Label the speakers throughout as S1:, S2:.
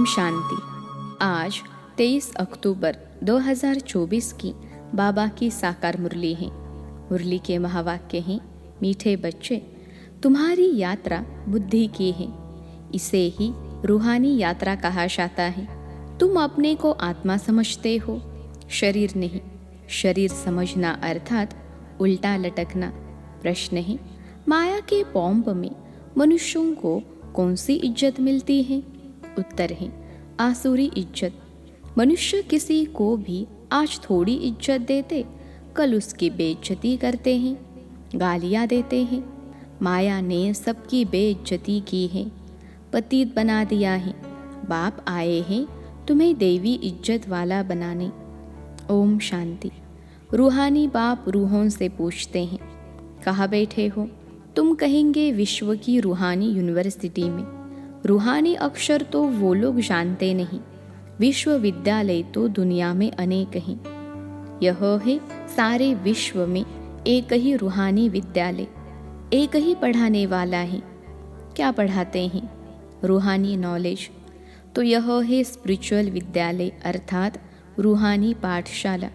S1: शांति। आज 23 अक्टूबर 2024 की बाबा की साकार मुरली है। मुरली के महावाक्य हैं, मीठे बच्चे, तुम्हारी यात्रा बुद्धि की है, इसे ही रूहानी यात्रा कहा जाता है। तुम अपने को आत्मा समझते हो, शरीर नहीं। शरीर समझना अर्थात उल्टा लटकना। प्रश्न है, माया के पौंप में मनुष्यों को कौन सी इज्जत मिलती है? उत्तर है, आसुरी इज्जत। मनुष्य किसी को भी आज थोड़ी इज्जत देते, कल उसकी बेइज्जती करते हैं, गालियाँ देते हैं। माया ने सबकी बेइज्जती की है, पतित बना दिया है। बाप आए हैं तुम्हें देवी इज्जत वाला बनाने। ओम शांति। रूहानी बाप रूहों से पूछते हैं, कहाँ बैठे हो? तुम कहेंगे विश्व की रूहानी यूनिवर्सिटी में। रूहानी अक्षर तो वो लोग जानते नहीं, विश्वविद्यालय तो दुनिया में अनेक हैं। यह है सारे विश्व में एक ही रूहानी विद्यालय, एक ही पढ़ाने वाला है। क्या पढ़ाते हैं? रूहानी नॉलेज। तो यह है स्पिरिचुअल विद्यालय अर्थात रूहानी पाठशाला।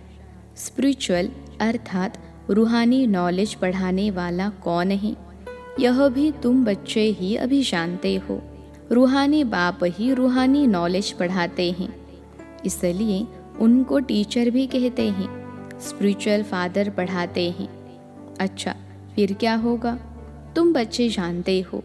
S1: स्पिरिचुअल अर्थात रूहानी नॉलेज पढ़ाने वाला कौन है? यह भी तुम बच्चे ही अभी जानते हो। रूहानी बाप ही रूहानी नॉलेज पढ़ाते हैं, इसलिए उनको टीचर भी कहते हैं। स्पिरिचुअल फादर पढ़ाते हैं। अच्छा, फिर क्या होगा? तुम बच्चे जानते हो,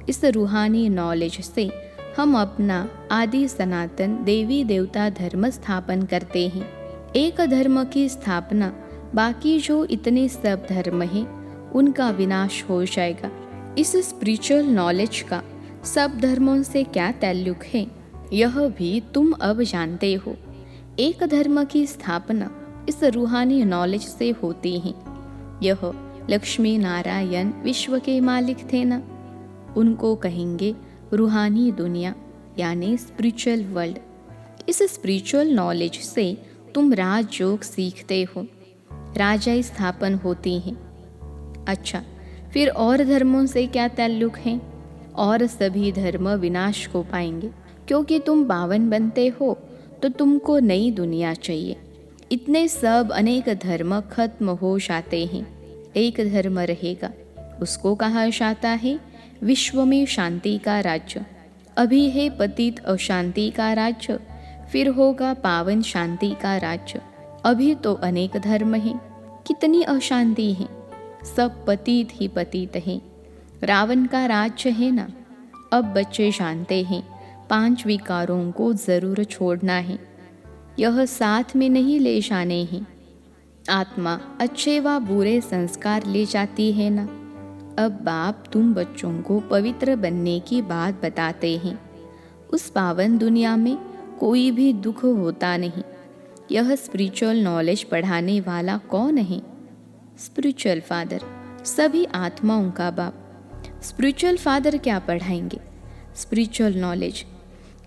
S1: इस रूहानी नॉलेज से हम अपना आदि सनातन देवी देवता धर्म स्थापन करते हैं। एक धर्म की स्थापना, बाकी जो इतने सब धर्म हैं उनका विनाश हो जाएगा। इस स्पिरिचुअल नॉलेज का सब धर्मों से क्या ताल्लुक है, यह भी तुम अब जानते हो। एक धर्म की स्थापना इस रूहानी नॉलेज से होती है। यह लक्ष्मी नारायण विश्व के मालिक थे ना, उनको कहेंगे रूहानी दुनिया यानी स्पिरिचुअल वर्ल्ड। इस स्पिरिचुअल नॉलेज से तुम राजयोग सीखते हो, राजाई स्थापन होती हैं। अच्छा, फिर और धर्मों से क्या ताल्लुक है? और सभी धर्म विनाश को पाएंगे, क्योंकि तुम पावन बनते हो तो तुमको नई दुनिया चाहिए। इतने सब अनेक धर्म खत्म हो जाते हैं, एक धर्म रहेगा, उसको कहा जाता है विश्व में शांति का राज्य। अभी है पतित अशांति का राज्य, फिर होगा पावन शांति का राज्य। अभी तो अनेक धर्म हैं, कितनी अशांति है, सब पतित ही पतित हैं। रावण का राज्य है ना। अब बच्चे जानते हैं 5 विकारों को जरूर छोड़ना है, यह साथ में नहीं ले जाने हैं। आत्मा अच्छे व बुरे संस्कार ले जाती है ना। अब बाप तुम बच्चों को पवित्र बनने की बात बताते हैं। उस पावन दुनिया में कोई भी दुख होता नहीं। यह स्पिरिचुअल नॉलेज पढ़ाने वाला कौन है? स्पिरिचुअल फादर, सभी आत्माओं का बाप। स्पिरिचुअल फादर क्या पढ़ाएंगे? Spiritual knowledge.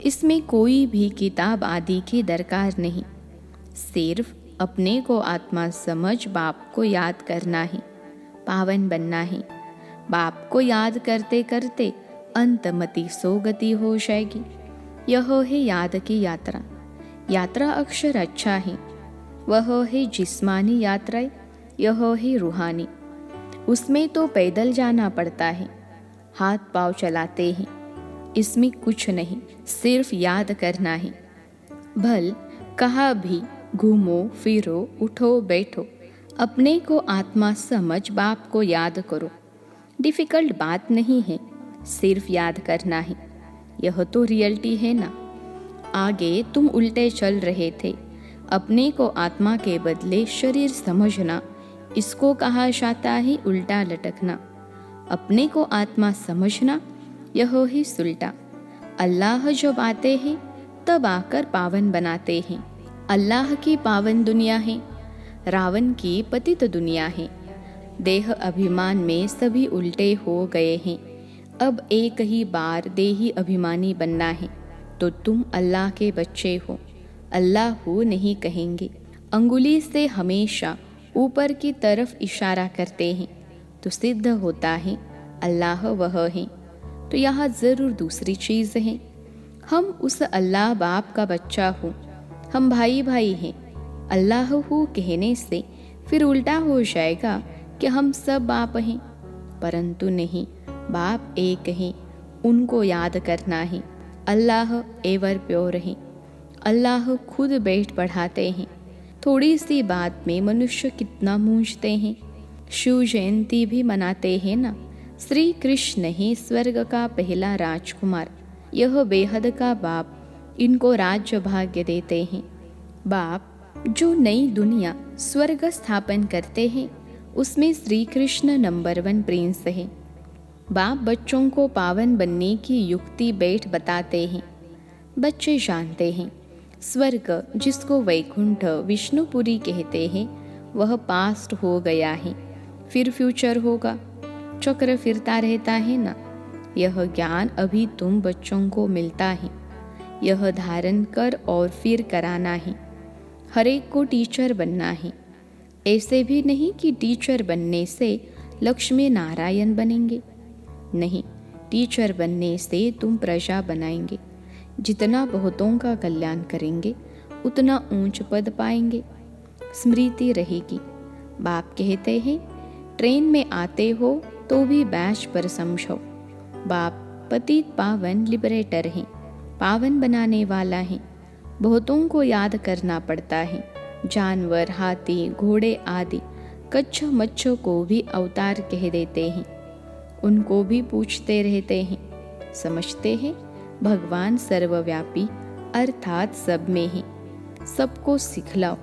S1: इसमें कोई भी किताब आदि की दरकार नहीं, सिर्फ अपने को आत्मा समझ बाप को याद करना है, पावन बनना है। बाप को याद करते करते अंतमति सोगति हो जाएगी। यह है याद की यात्रा। यात्रा अक्षर अच्छा है, वह है जिस्मानी यात्रा, यह है रूहानी। उसमें तो पैदल जाना पड़ता है, हाथ पाँव चलाते हैं। इसमें कुछ नहीं, सिर्फ याद करना है। भल कहाँ भी घूमो फिरो, उठो बैठो, अपने को आत्मा समझ बाप को याद करो। डिफिकल्ट बात नहीं है, सिर्फ याद करना है। यह तो रियलिटी है ना। आगे तुम उल्टे चल रहे थे, अपने को आत्मा के बदले शरीर समझना, इसको कहा जाता है उल्टा लटकना। अपने को आत्मा समझना, यह ही सुलटा। अल्लाह जब आते हैं तब आकर पावन बनाते हैं। अल्लाह की पावन दुनिया है, रावण की पतित दुनिया है। देह अभिमान में सभी उल्टे हो गए हैं। अब एक ही बार देही अभिमानी बनना है। तो तुम अल्लाह के बच्चे हो, अल्लाह हो नहीं कहेंगे। अंगुली से हमेशा ऊपर की तरफ इशारा करते हैं तो सिद्ध होता है अल्लाह वह है। तो यहाँ ज़रूर दूसरी चीज़ है। हम उस अल्लाह बाप का बच्चा हूँ, हम भाई भाई हैं। अल्लाह हूँ कहने से फिर उल्टा हो जाएगा कि हम सब बाप हैं, परंतु नहीं, बाप एक हैं, उनको याद करना है। अल्लाह एवर प्योर है। अल्लाह खुद बैठ पढ़ाते हैं। थोड़ी सी बात में मनुष्य कितना मूंझते हैं। शिव जयंती भी मनाते हैं ना। श्री कृष्ण ही स्वर्ग का पहला राजकुमार, यह बेहद का बाप, इनको राज्य भाग्य देते हैं। बाप जो नई दुनिया स्वर्ग स्थापन करते हैं, उसमें श्री कृष्ण नंबर 1 प्रिंस है। बाप बच्चों को पावन बनने की युक्ति बैठ बताते हैं। बच्चे जानते हैं स्वर्ग, जिसको वैकुंठ विष्णुपुरी कहते हैं, वह पास्ट हो गया है, फिर फ्यूचर होगा। चक्र फिरता रहता है ना। यह ज्ञान अभी तुम बच्चों को मिलता है। यह धारण कर और फिर कराना है। हर एक को टीचर बनना है। ऐसे भी नहीं कि टीचर बनने से लक्ष्मी नारायण बनेंगे। नहीं, टीचर बनने से तुम प्रजा बनाएंगे। जितना बहुतों का कल्याण करेंगे, उतना ऊंच पद पाएंगे। स्मृति रहेगी। बाप कहते हैं, ट्रेन में आते हो तो भी बैच पर समझो। बाप पतित पावन लिबरेटर हैं, पावन बनाने वाला है। बहुतों को याद करना पड़ता है। जानवर, हाथी, घोड़े आदि कच्छ मच्छ को भी अवतार कह देते हैं। उनको भी पूछते रहते हैं। समझते हैं भगवान सर्वव्यापी अर्थात सब में है। सबको सिखलाओ।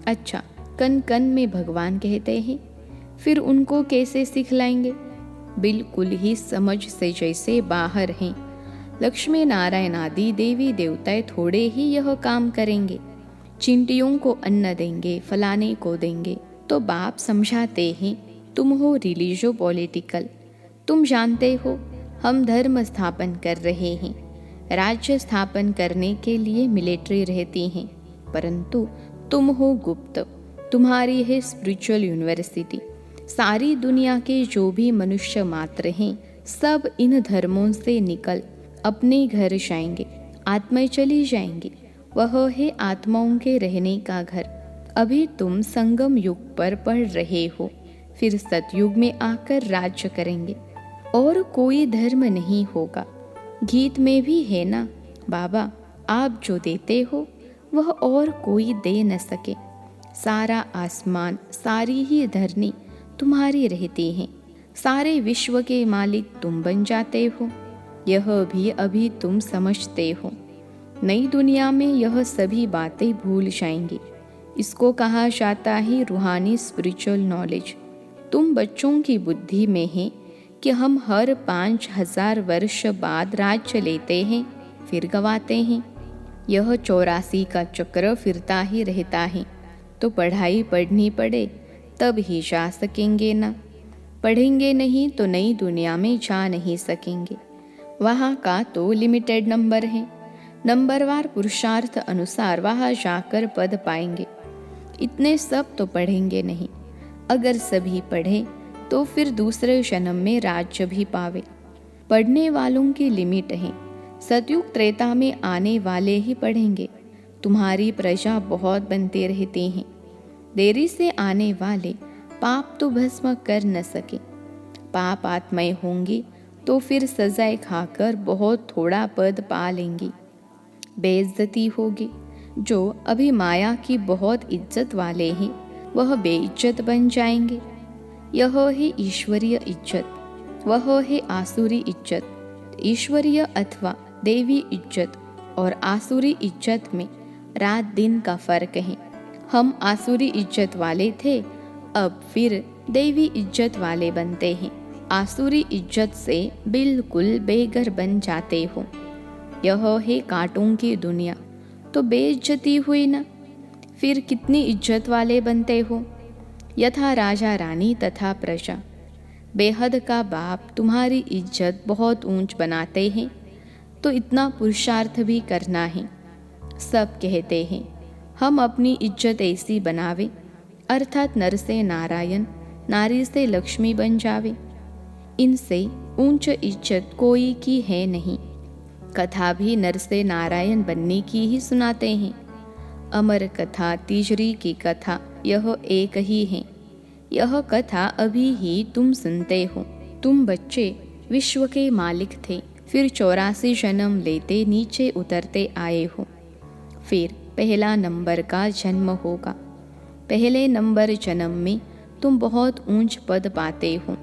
S1: अच्छा, कन कन में भगवान कहते हैं, फिर उनको कैसे सिखलाएंगे? बिल्कुल ही समझ से जैसे बाहर हैं। लक्ष्मी नारायण आदि देवी देवताएं थोड़े ही यह काम करेंगे। चिंटियों को अन्न देंगे, फलाने को देंगे। तो बाप समझाते हैं, तुम हो रिलीजो पॉलिटिकल। तुम जानते हो हम धर्म स्थापन कर रहे हैं। राज्य स्थापन करने के लिए मिलिट्री रहती हैं, परंतु तुम हो गुप्त। तुम्हारी है स्पिरिचुअल यूनिवर्सिटी। सारी दुनिया के जो भी मनुष्य मात्र हैं, सब इन धर्मों से निकल अपने घर जाएंगे, आत्माएं चली जाएंगी। वह है आत्माओं के रहने का घर। अभी तुम संगम युग पर पढ़ रहे हो, फिर सतयुग में आकर राज्य करेंगे और कोई धर्म नहीं होगा। गीत में भी है ना, बाबा आप जो देते हो वह और कोई दे न सके। सारा आसमान, सारी ही धरनी तुम्हारी रहती है। सारे विश्व के मालिक तुम बन जाते हो। यह भी अभी तुम समझते हो। नई दुनिया में यह सभी बातें भूल जाएंगी। इसको कहा जाता है रूहानी स्पिरिचुअल नॉलेज। तुम बच्चों की बुद्धि में है कि हम हर 5000 वर्ष बाद राज्य लेते हैं, फिर गवाते हैं। यह 84 का चक्र फिरता ही रहता है। तो पढ़ाई पढ़नी पड़े तब ही जा सकेंगे ना। पढ़ेंगे नहीं तो नई दुनिया में जा नहीं सकेंगे। वहाँ का तो लिमिटेड नंबर है। नंबरवार पुरुषार्थ अनुसार वहाँ जाकर पद पाएंगे। इतने सब तो पढ़ेंगे नहीं। अगर सभी पढ़े तो फिर दूसरे जन्म में राज्य भी पावे। पढ़ने वालों की लिमिट है। सतयुग त्रेता में आने वाले ही पढ़ेंगे। तुम्हारी प्रजा बहुत बनते रहते हैं। देरी से आने वाले पाप तो भस्म कर न सके। पाप आत्माएं होंगी तो फिर सजाएं खाकर बहुत थोड़ा पद पा लेंगी। बेइज्जती होगी। जो अभी माया की बहुत इज्जत वाले हैं, वह बेइज्जत बन जाएंगे। यह है ईश्वरीय इज्जत, वह है आसुरी इज्जत। ईश्वरीय अथवा देवी इज्जत और आसुरी इज्जत में रात दिन का फर्क है। हम आसुरी इज्जत वाले थे, अब फिर देवी इज्जत वाले बनते हैं। आसुरी इज्जत से बिल्कुल बेघर बन जाते हो। यह है कांटों की दुनिया। तो बेइज्जती हुई ना, फिर कितनी इज्जत वाले बनते हो। यथा राजा रानी तथा प्रजा। बेहद का बाप तुम्हारी इज्जत बहुत ऊंच बनाते हैं, तो इतना पुरुषार्थ भी करना है। सब कहते हैं हम अपनी इज्जत ऐसी बनावे, अर्थात नर से नारायण, नारी से लक्ष्मी बन जावे। इनसे ऊंच इज्जत कोई की है नहीं। कथा भी नर से नारायण बनने की ही सुनाते हैं। अमर कथा तीजरी की कथा यह एक ही है। यह कथा अभी ही तुम सुनते हो। तुम बच्चे विश्व के मालिक थे, फिर 84 जन्म लेते नीचे उतरते आए हो। फिर पहला नंबर का जन्म होगा। पहले नंबर जन्म में तुम बहुत ऊंच पद पाते हो।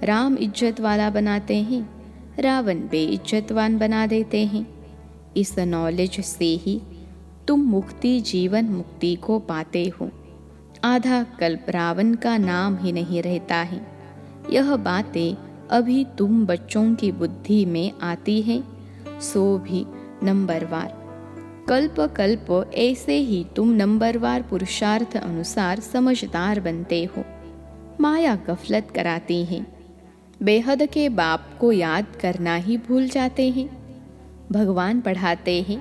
S1: राम इज्जत वाला बनाते हैं, रावण बेइज्जतवान बना देते हैं। इस नॉलेज से ही तुम मुक्ति, जीवन मुक्ति को पाते हो। आधा कल्प रावण का नाम ही नहीं रहता है। यह बातें अभी तुम बच्चों की बुद्धि में आती हैं, सो भी नंबरवार। कल्प कल्प ऐसे ही तुम नंबरवार पुरुषार्थ अनुसार समझदार बनते हो। माया गफलत कराती है। बेहद के बाप को याद करना ही भूल जाते हैं। भगवान पढ़ाते हैं,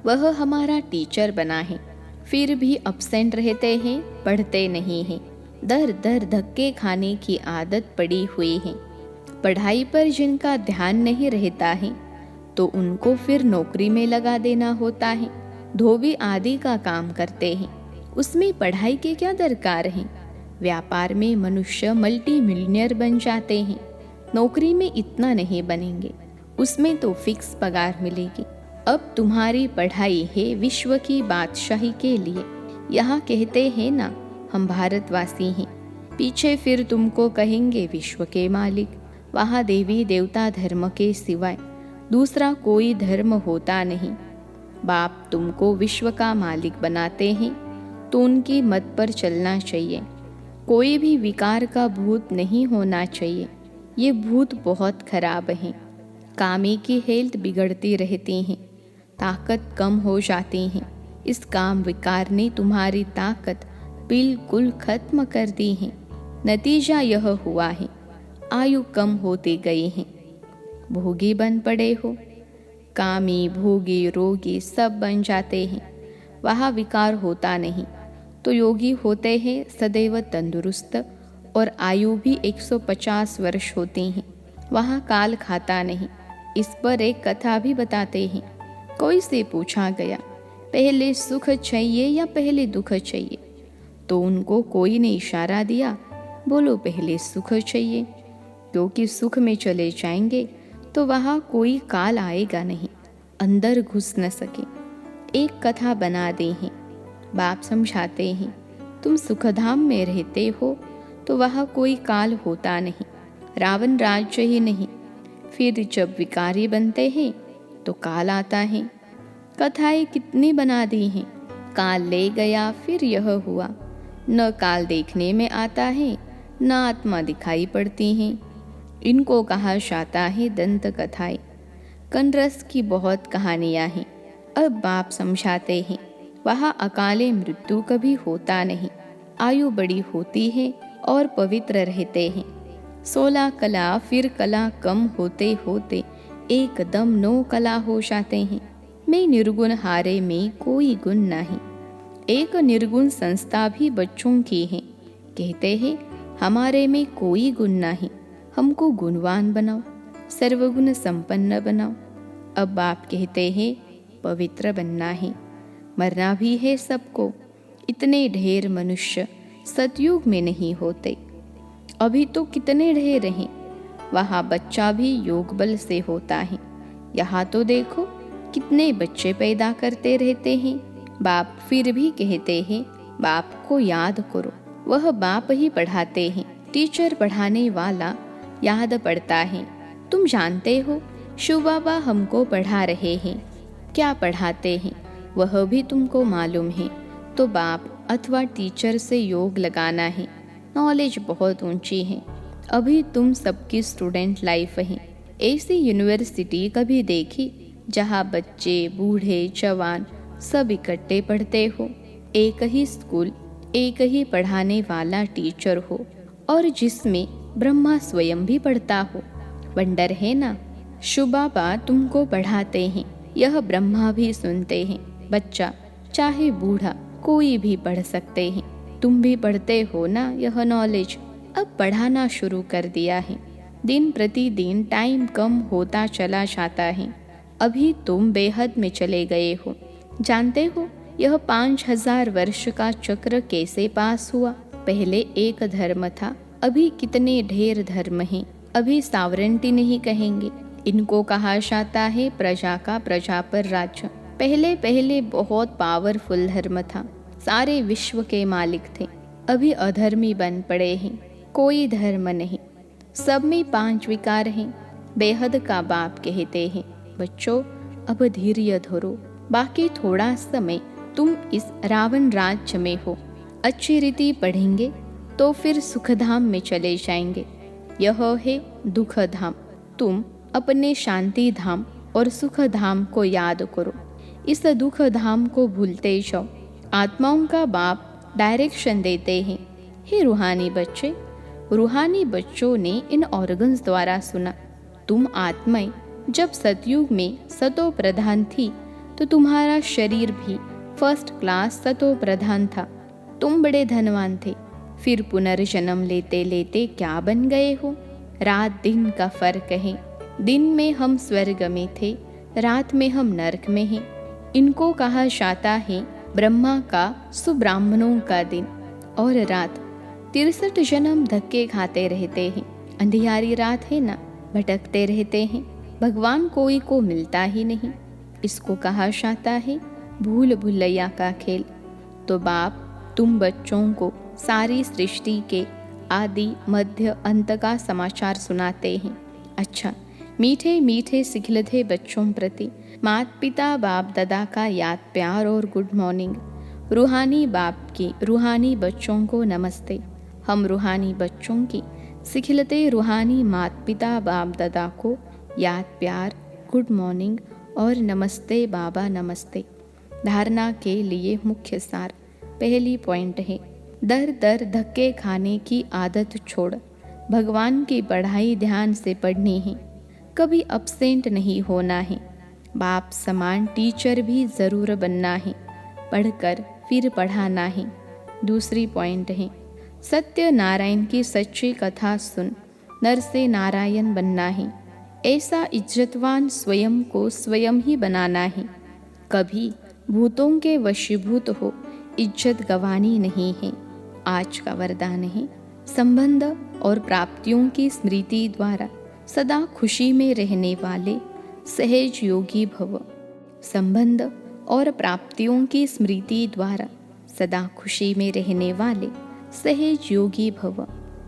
S1: वह हमारा टीचर बना है, फिर भी अपसेंट रहते हैं, पढ़ते नहीं हैं। दर दर धक्के खाने की आदत पड़ी हुई है। पढ़ाई पर जिनका ध्यान नहीं रहता है तो उनको फिर नौकरी में लगा देना होता है। धोबी आदि का काम करते हैं, उसमें पढ़ाई के क्या दरकार है। व्यापार में मनुष्य मल्टी मिलियनियर बन जाते हैं, नौकरी में इतना नहीं बनेंगे, उसमें तो फिक्स पगार मिलेगी। अब तुम्हारी पढ़ाई है विश्व की बादशाही के लिए। यहाँ कहते हैं ना हम भारतवासी हैं, पीछे फिर तुमको कहेंगे विश्व के मालिक। वहाँ देवी देवता धर्म के सिवाय दूसरा कोई धर्म होता नहीं। बाप तुमको विश्व का मालिक बनाते हैं तो उनकी मत पर चलना चाहिए। कोई भी विकार का भूत नहीं होना चाहिए। ये भूत बहुत खराब हैं। कामी की हेल्थ बिगड़ती रहती हैं, ताकत कम हो जाती हैं। इस काम विकार ने तुम्हारी ताकत बिल्कुल खत्म कर दी है। नतीजा यह हुआ है, आयु कम होती गई है। भोगी बन पड़े हो। कामी, भोगी, रोगी सब बन जाते हैं। वहाँ विकार होता नहीं तो योगी होते हैं सदैव तंदुरुस्त, और आयु भी 150 वर्ष होती हैं। वहाँ काल खाता नहीं। इस पर एक कथा भी बताते हैं। कोई से पूछा गया, पहले सुख चाहिए या पहले दुख चाहिए? तो उनको कोई ने इशारा दिया, बोलो पहले सुख चाहिए, क्योंकि सुख में चले जाएंगे तो वहाँ कोई काल आएगा नहीं, अंदर घुस न सके। एक कथा बना दी है। बाप समझाते हैं, तुम सुखधाम में रहते हो तो वहाँ कोई काल होता नहीं, रावण राज्य ही नहीं। फिर जब विकारी बनते हैं तो काल आता है। कथाएं कितनी बना दी हैं। काल ले गया, फिर यह हुआ। न काल देखने में आता है, न आत्मा दिखाई पड़ती हैं। इनको कहा जाता है दंत कथाएं। कनरस की बहुत कहानियां हैं। अब बाप समझाते हैं, वहाँ अकाले मृत्यु कभी होता नहीं। आयु बड़ी होती है और पवित्र रहते हैं। 16 कला फिर कला कम होते होते एकदम 9 कला हो जाते हैं। मैं निर्गुण हारे में कोई गुण नहीं। एक निर्गुण संस्था भी बच्चों की है। कहते हैं हमारे में कोई गुण नहीं, हमको गुणवान बनाओ, सर्वगुण संपन्न बनाओ। अब बाप कहते हैं पवित्र बनना है, मरना भी है सबको। इतने ढेर मनुष्य सतयुग में नहीं होते। अभी तो कितने ढेर हैं। वहाँ बच्चा भी योग बल से होता है। यहाँ तो देखो कितने बच्चे पैदा करते रहते हैं। बाप फिर भी कहते हैं बाप को याद करो। वह बाप ही पढ़ाते हैं। टीचर पढ़ाने वाला याद पड़ता है। तुम जानते हो शिव बाबा हमको पढ़ा रहे हैं। क्या पढ़ाते हैं वह भी तुमको मालूम है। तो बाप अथवा टीचर से योग लगाना है। नॉलेज बहुत ऊंची है। अभी तुम सबकी स्टूडेंट लाइफ है। ऐसी यूनिवर्सिटी कभी देखी जहाँ बच्चे, बूढ़े, जवान सब इकट्ठे पढ़ते हो। एक ही स्कूल, एक ही पढ़ाने वाला टीचर हो, और जिसमें ब्रह्मा स्वयं भी पढ़ता हो। वंडर है ना। शिव बाबा तुमको पढ़ाते हैं, यह ब्रह्मा भी सुनते हैं। बच्चा चाहे बूढ़ा कोई भी पढ़ सकते हैं। तुम भी पढ़ते हो ना यह नॉलेज। अब पढ़ाना शुरू कर दिया है। दिन प्रतिदिन टाइम कम होता चला जाता है। अभी तुम बेहद में चले गए हो। जानते हो यह 5000 वर्ष का चक्र कैसे पास हुआ? पहले एक धर्म था, अभी कितने ढेर धर्म हैं। अभी सॉवरेंटी नहीं कहेंगे, इनको कहा जाता है प्रजा का प्रजा पर राज्य। पहले पहले बहुत पावरफुल धर्म था, सारे विश्व के मालिक थे। अभी अधर्मी बन पड़े हैं, कोई धर्म नहीं, सब में 5 विकार हैं। बेहद का बाप कहते हैं, बच्चों अब धैर्य धरो, बाकी थोड़ा समय तुम इस रावण राज्य में हो। अच्छी रीति पढ़ेंगे तो फिर सुखधाम में चले जाएंगे। यह है दुख धाम। तुम अपने शांति धाम और सुख धाम को याद करो, इस दुख धाम को भूलते जाओ। आत्माओं का बाप डायरेक्शन देते हैं। हे रूहानी बच्चे, रूहानी बच्चों ने इन ऑर्गन्स द्वारा सुना। तुम आत्माएं जब सतयुग में सतो प्रधान थी तो तुम्हारा शरीर भी फर्स्ट क्लास सतो प्रधान था। तुम बड़े धनवान थे, फिर पुनर्जन्म लेते लेते क्या बन गए हो? रात दिन का फर्क है। दिन में हम स्वर्ग में थे, रात में हम नरक में हैं। इनको कहा जाता है ब्रह्मा का सुब्राह्मणों का दिन और रात। 63 जन्म धक्के खाते रहते हैं। अंधियारी रात है ना, भटकते रहते हैं। भगवान कोई को मिलता ही नहीं। इसको कहा जाता है भूल भुलैया का खेल। तो बाप तुम बच्चों को सारी सृष्टि के आदि मध्य अंत का समाचार सुनाते हैं। अच्छा, मीठे मीठे सिखलते बच्चों प्रति माता पिता बाप दादा का याद प्यार और गुड मॉर्निंग। रूहानी बाप की रूहानी बच्चों को नमस्ते। हम रूहानी बच्चों की सिखलते रूहानी माता पिता बाप दादा को याद प्यार, गुड मॉर्निंग और नमस्ते बाबा नमस्ते। धारणा के लिए मुख्य सार। पहली पॉइंट है, दर दर धक्के खाने की आदत छोड़। भगवान की पढ़ाई ध्यान से पढ़नी है, कभी अपसेंट नहीं होना है। बाप समान टीचर भी ज़रूर बनना है, पढ़कर फिर पढ़ाना है। दूसरी पॉइंट है, सत्य नारायण की सच्ची कथा सुन, नर से नारायण बनना है। ऐसा इज्जतवान स्वयं को स्वयं ही बनाना है। कभी भूतों के वशीभूत हो, इज्जत गंवानी नहीं है। आज का वरदान है, संबंध और प्राप्तियों की स्मृति द्वारा सदा खुशी में रहने वाले सहज योगी भव। संबंध और प्राप्तियों की स्मृति द्वारा सदा खुशी में रहने वाले सहज योगी भव।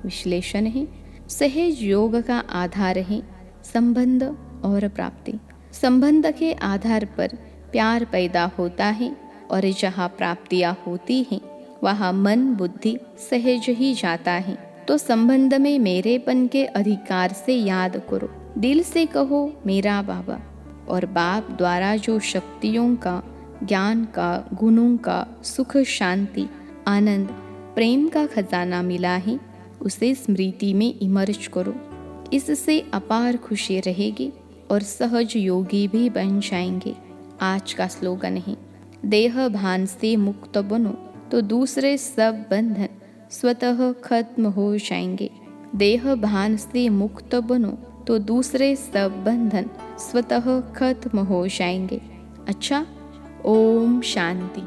S1: विश्लेषण है, सहज योग का आधार है संबंध और प्राप्ति। संबंध के आधार पर प्यार पैदा होता है और जहाँ प्राप्तियाँ होती हैं वहाँ मन बुद्धि सहज ही जाता है। तो संबंध में मेरेपन के अधिकार से याद करो, दिल से कहो मेरा बाबा। और बाप द्वारा जो शक्तियों का, ज्ञान का, गुणों का, सुख शांति आनंद प्रेम का खजाना मिला है, उसे स्मृति में इमर्ज करो। इससे अपार खुशी रहेगी और सहज योगी भी बन जाएंगे। आज का स्लोगन है, देह भान से मुक्त बनो तो दूसरे सब बंधन स्वतः खत्म हो जाएंगे। देह भान से मुक्त बनो तो दूसरे सब बंधन स्वतः खत्म हो जाएंगे। अच्छा, ओम शांति।